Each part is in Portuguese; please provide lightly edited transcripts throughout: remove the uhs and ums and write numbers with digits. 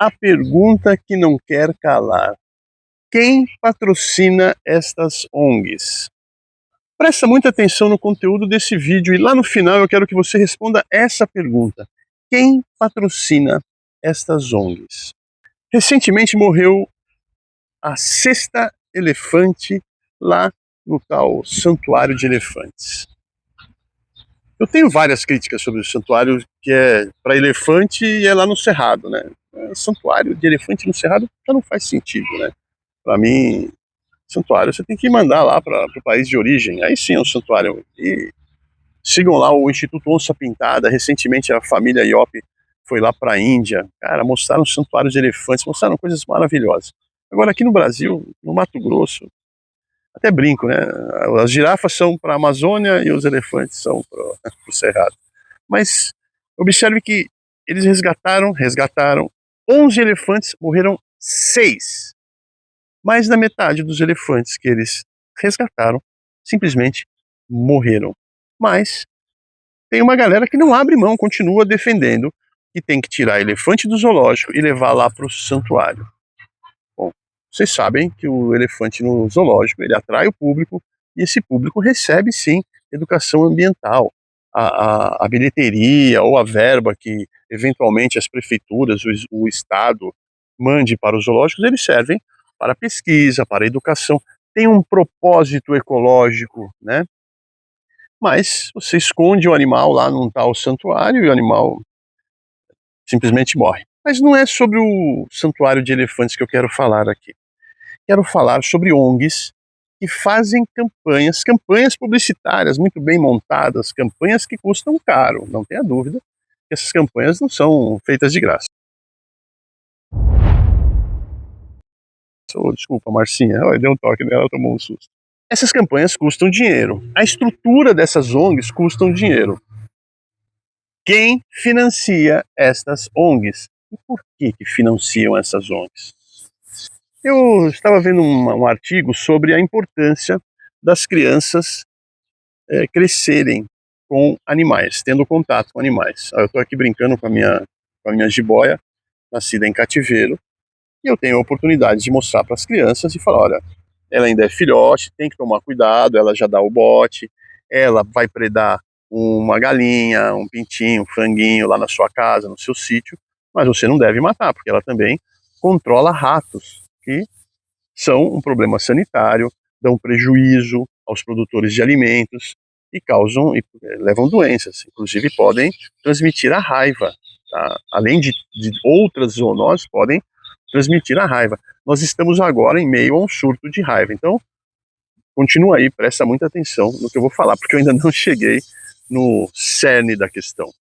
A pergunta que não quer calar. Quem patrocina estas ONGs? Presta muita atenção no conteúdo desse vídeo e lá no final eu quero que você responda essa pergunta. Quem patrocina estas ONGs? Recentemente morreu a sexta elefante lá no tal Santuário de Elefantes. Eu tenho várias críticas sobre o santuário que é para elefante e é lá no Cerrado, né? Santuário de elefante no Cerrado já não faz sentido, né? Para mim, santuário você tem que mandar lá para o país de origem, aí sim é um santuário. E sigam lá o Instituto Onça Pintada, recentemente a família Iop foi lá para a Índia, cara, mostraram santuários de elefantes, mostraram coisas maravilhosas. Agora aqui no Brasil, no Mato Grosso, até brinco, né? As girafas são para a Amazônia e os elefantes são para o Cerrado. Mas observe que eles resgataram 11 elefantes, morreram 6. Mais da metade dos elefantes que eles resgataram simplesmente morreram. Mas tem uma galera que não abre mão, continua defendendo que tem que tirar elefante do zoológico e levar lá para o santuário. Bom, vocês sabem que o elefante no zoológico ele atrai o público e esse público recebe sim educação ambiental. A bilheteria ou a verba que eventualmente as prefeituras, o Estado mande para os zoológicos, eles servem para pesquisa, para educação. Tem um propósito ecológico, né? Mas você esconde o animal lá num tal santuário e o animal simplesmente morre. Mas não é sobre o santuário de elefantes que eu quero falar aqui. Quero falar sobre ONGs que fazem campanhas publicitárias muito bem montadas, campanhas que custam caro, não tenha dúvida que essas campanhas não são feitas de graça. Oh, desculpa, Marcinha, deu um toque nela, ela tomou um susto. Essas campanhas custam dinheiro, a estrutura dessas ONGs custam dinheiro. Quem financia estas ONGs? E por que financiam essas ONGs? Eu estava vendo um artigo sobre a importância das crianças crescerem com animais, tendo contato com animais. Eu estou aqui brincando com a minha jiboia, nascida em cativeiro, e eu tenho a oportunidade de mostrar para as crianças e falar, olha, ela ainda é filhote, tem que tomar cuidado, ela já dá o bote, ela vai predar uma galinha, um pintinho, um franguinho lá na sua casa, no seu sítio, mas você não deve matar, porque ela também controla ratos, que são um problema sanitário, dão prejuízo aos produtores de alimentos e causam e levam doenças, inclusive podem transmitir a raiva, tá? Além de outras zoonoses, podem transmitir a raiva. Nós estamos agora em meio a um surto de raiva, então continua aí, presta muita atenção no que eu vou falar, porque eu ainda não cheguei no cerne da questão.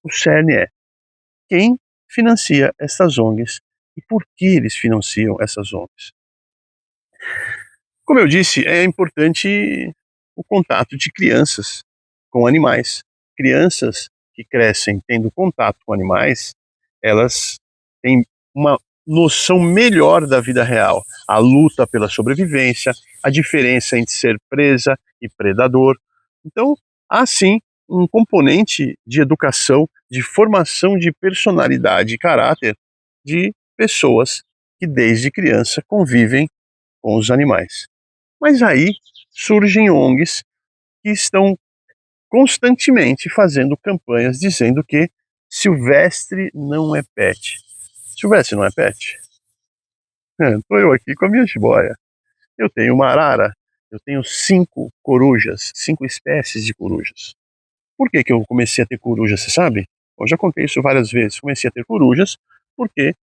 O cerne é quem financia essas ONGs e por que eles financiam essas ONGs. Como eu disse, é importante o contato de crianças com animais. Crianças que crescem tendo contato com animais, elas têm uma noção melhor da vida real, a luta pela sobrevivência, a diferença entre ser presa e predador. Então, há sim um componente de educação, de formação de personalidade e caráter de pessoas que desde criança convivem com os animais. Mas aí surgem ONGs que estão constantemente fazendo campanhas dizendo que silvestre não é pet. Silvestre não é pet? Estou eu aqui com a minha jiboia. Eu tenho uma arara, eu tenho 5 corujas, 5 espécies de corujas. Por que eu comecei a ter corujas, você sabe? Eu já contei isso várias vezes. Comecei a ter corujas porque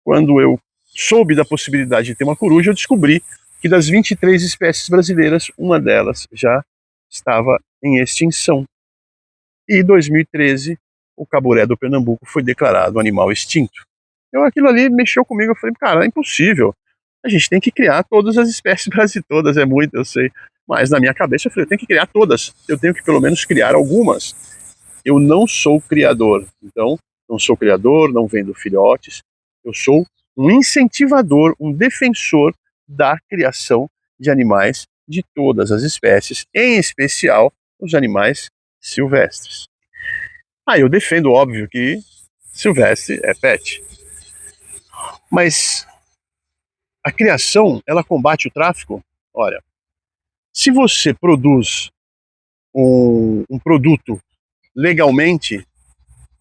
quando eu soube da possibilidade de ter uma coruja, eu descobri que das 23 espécies brasileiras, uma delas já estava em extinção. E em 2013, o caburé do Pernambuco foi declarado animal extinto. Então aquilo ali mexeu comigo, eu falei, cara, é impossível. A gente tem que criar todas as espécies brasileiras, todas, é muito, eu sei. Mas na minha cabeça eu falei, eu tenho que criar todas. Eu tenho que pelo menos criar algumas. Eu não sou criador, então, não sou criador, não vendo filhotes. Eu sou um incentivador, um defensor da criação de animais de todas as espécies, em especial os animais silvestres. Eu defendo, óbvio, que silvestre é pet. Mas a criação, ela combate o tráfico? Olha, se você produz um produto legalmente,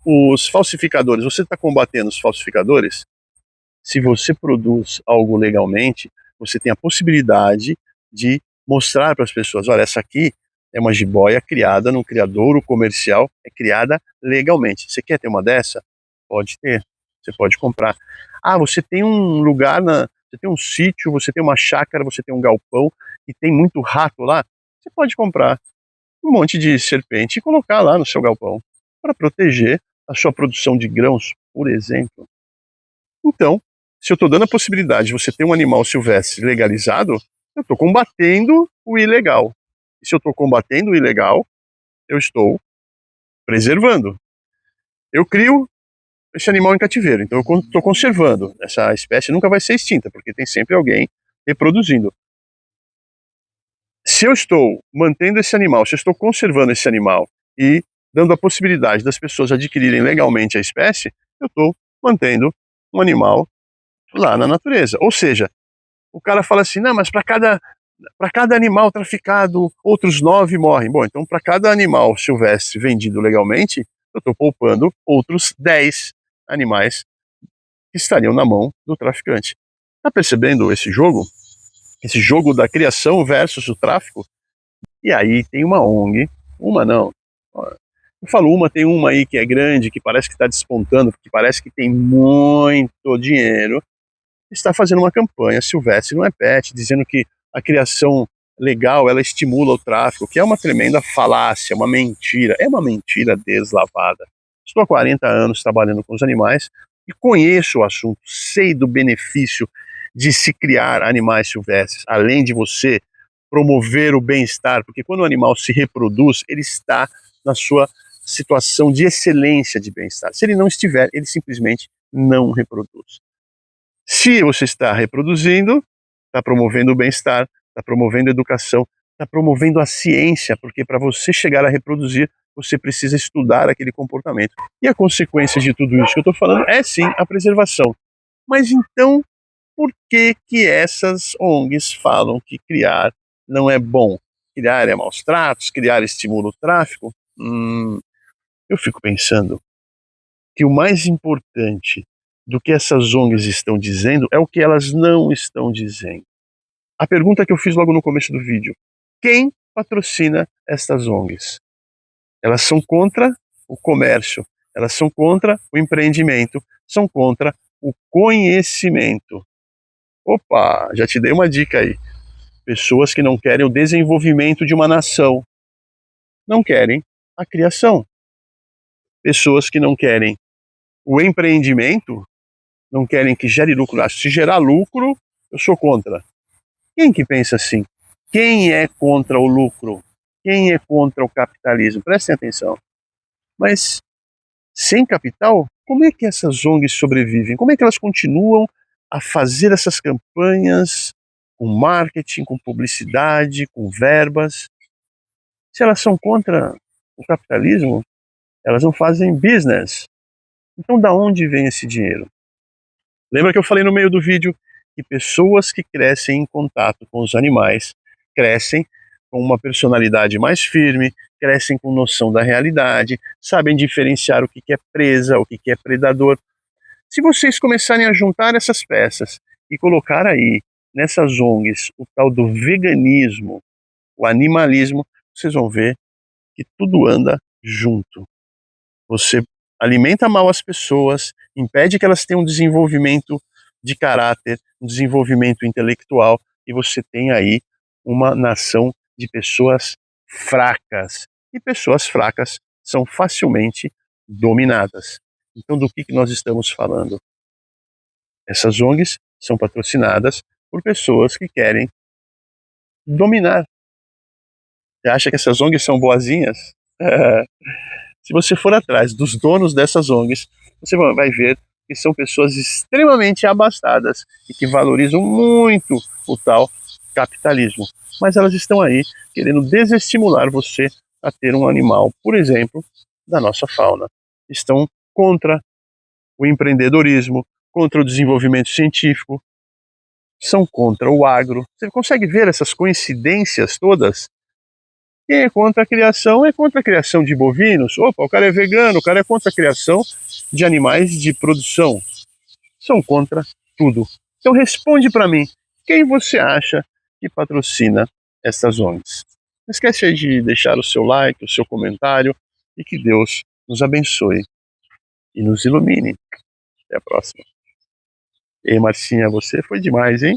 os falsificadores, você está combatendo os falsificadores? Se você produz algo legalmente, você tem a possibilidade de mostrar para as pessoas, olha, essa aqui é uma jiboia criada num criadouro comercial, é criada legalmente. Você quer ter uma dessa? Pode ter, você pode comprar. Ah, você tem um lugar, você tem um sítio, você tem uma chácara, você tem um galpão e tem muito rato lá, você pode comprar um monte de serpente e colocar lá no seu galpão para proteger a sua produção de grãos, por exemplo. Então, se eu estou dando a possibilidade de você ter um animal silvestre legalizado, eu estou combatendo o ilegal. E se eu estou combatendo o ilegal, eu estou preservando. Eu crio esse animal em cativeiro, então eu estou conservando. Essa espécie nunca vai ser extinta, porque tem sempre alguém reproduzindo. Se eu estou mantendo esse animal, se eu estou conservando esse animal e dando a possibilidade das pessoas adquirirem legalmente a espécie, eu estou mantendo um animal lá na natureza. Ou seja, o cara fala assim, não, mas para cada animal traficado, outros 9 morrem. Bom, então para cada animal silvestre vendido legalmente, eu estou poupando outros 10 animais que estariam na mão do traficante. Está percebendo esse jogo? Esse jogo da criação versus o tráfico? E aí tem uma ONG, uma não, eu falo uma, tem uma aí que é grande, que parece que está despontando, que parece que tem muito dinheiro, está fazendo uma campanha silvestre no pet, dizendo que a criação legal, ela estimula o tráfico, que é uma tremenda falácia, uma mentira, é uma mentira deslavada. Estou há 40 anos trabalhando com os animais e conheço o assunto, sei do benefício de se criar animais silvestres, além de você promover o bem-estar, porque quando o animal se reproduz, ele está na sua situação de excelência de bem-estar. Se ele não estiver, ele simplesmente não reproduz. Se você está reproduzindo, está promovendo o bem-estar, está promovendo a educação, está promovendo a ciência, porque para você chegar a reproduzir, você precisa estudar aquele comportamento. E a consequência de tudo isso que eu estou falando é sim a preservação. Mas então, por que que essas ONGs falam que criar não é bom? Criar é maus tratos, criar estimula o tráfico? Eu fico pensando que o mais importante do que essas ONGs estão dizendo é o que elas não estão dizendo. A pergunta que eu fiz logo no começo do vídeo: quem patrocina estas ONGs? Elas são contra o comércio, elas são contra o empreendimento, são contra o conhecimento. Opa, já te dei uma dica aí. Pessoas que não querem o desenvolvimento de uma nação, não querem a criação. Pessoas que não querem o empreendimento, não querem que gere lucro. Se gerar lucro, eu sou contra. Quem que pensa assim? Quem é contra o lucro? Quem é contra o capitalismo? Prestem atenção. Mas sem capital, como é que essas ONGs sobrevivem? Como é que elas continuam a fazer essas campanhas com marketing, com publicidade, com verbas? Se elas são contra o capitalismo, elas não fazem business. Então, da onde vem esse dinheiro? Lembra que eu falei no meio do vídeo que pessoas que crescem em contato com os animais crescem com uma personalidade mais firme, crescem com noção da realidade, sabem diferenciar o que é presa, o que é predador. Se vocês começarem a juntar essas peças e colocar aí nessas ONGs o tal do veganismo, o animalismo, vocês vão ver que tudo anda junto. Você alimenta mal as pessoas, impede que elas tenham um desenvolvimento de caráter, um desenvolvimento intelectual, e você tem aí uma nação de pessoas fracas. E pessoas fracas são facilmente dominadas. Então, do que nós estamos falando? Essas ONGs são patrocinadas por pessoas que querem dominar. Você acha que essas ONGs são boazinhas? Se você for atrás dos donos dessas ONGs, você vai ver que são pessoas extremamente abastadas e que valorizam muito o tal capitalismo. Mas elas estão aí querendo desestimular você a ter um animal, por exemplo, da nossa fauna. Estão contra o empreendedorismo, contra o desenvolvimento científico, são contra o agro. Você consegue ver essas coincidências todas? Quem é contra a criação é contra a criação de bovinos. Opa, o cara é vegano, o cara é contra a criação de animais de produção. São contra tudo. Então responde para mim, quem você acha que patrocina essas ONGs? Não esquece aí de deixar o seu like, o seu comentário, e que Deus nos abençoe e nos ilumine. Até a próxima. Ei, Marcinha, você foi demais, hein?